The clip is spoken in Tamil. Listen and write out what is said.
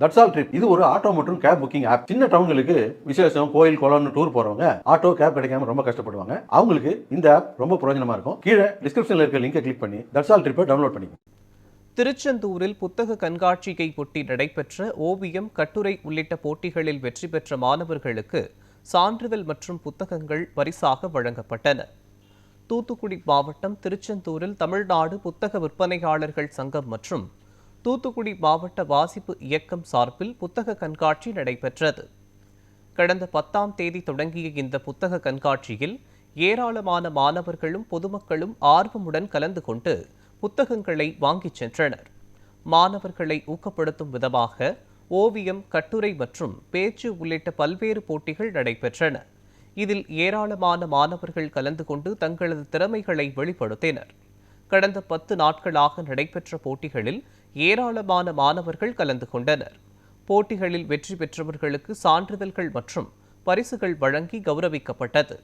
தட்ஸ் ஆல் ட்ரிப் இது ஒரு ஆட்டோ மற்றும் கேப் புக்கிங் ஆப். சின்ன டவுன்களுக்கு விசேஷம், கோயில், குளம்னு டூர் போறவங்க ஆட்டோ கேப் கிடைக்காம ரொம்ப கஷ்டப்படுவாங்க. அவங்களுக்கு இந்த ஆப் ரொம்ப பிரயோஜனமா இருக்கும். கீழே டிஸ்கிரிப்ஷன்ல இருக்க லிங்கை கிளிக் பண்ணி தட்ஸ் ஆல் ட்ரிப்பை டவுன்லோட் பண்ணிக்கோங்க. திருச்செந்தூரில் புத்தக கண்காட்சியை ஒட்டி நடைபெற்ற ஓவியம், கட்டுரை உள்ளிட்ட போட்டிகளில் வெற்றி பெற்ற மாணவர்களுக்கு சான்றிதழ் மற்றும் புத்தகங்கள் பரிசாக வழங்கப்பட்டன. தூத்துக்குடி மாவட்டம் திருச்செந்தூரில் தமிழ்நாடு புத்தக விற்பனையாளர்கள் சங்கம் மற்றும் தூத்துக்குடி மாவட்ட வாசிப்பு இயக்கம் சார்பில் புத்தக கண்காட்சி நடைபெற்றது. கடந்த 10ஆம் தேதி தொடங்கிய இந்த புத்தக கண்காட்சியில் ஏராளமான மாணவர்களும் பொதுமக்களும் ஆர்வமுடன் கலந்து கொண்டு புத்தகங்களை வாங்கிச் சென்றனர். மாணவர்களை ஊக்கப்படுத்தும் விதமாக ஓவியம், கட்டுரை மற்றும் பேச்சு உள்ளிட்ட பல்வேறு போட்டிகள் நடைபெற்றன. இதில் ஏராளமான மாணவர்கள் கலந்து கொண்டு தங்களது திறமைகளை வெளிப்படுத்தினர். கடந்த 10 நாட்களாக நடைபெற்ற போட்டிகளில் ஏராளமான மாணவர்கள் கலந்து கொண்டனர். போட்டிகளில் வெற்றி பெற்றவர்களுக்கு சான்றிதழ்கள் மற்றும் பரிசுகள் வழங்கி கௌரவிக்கப்பட்டது.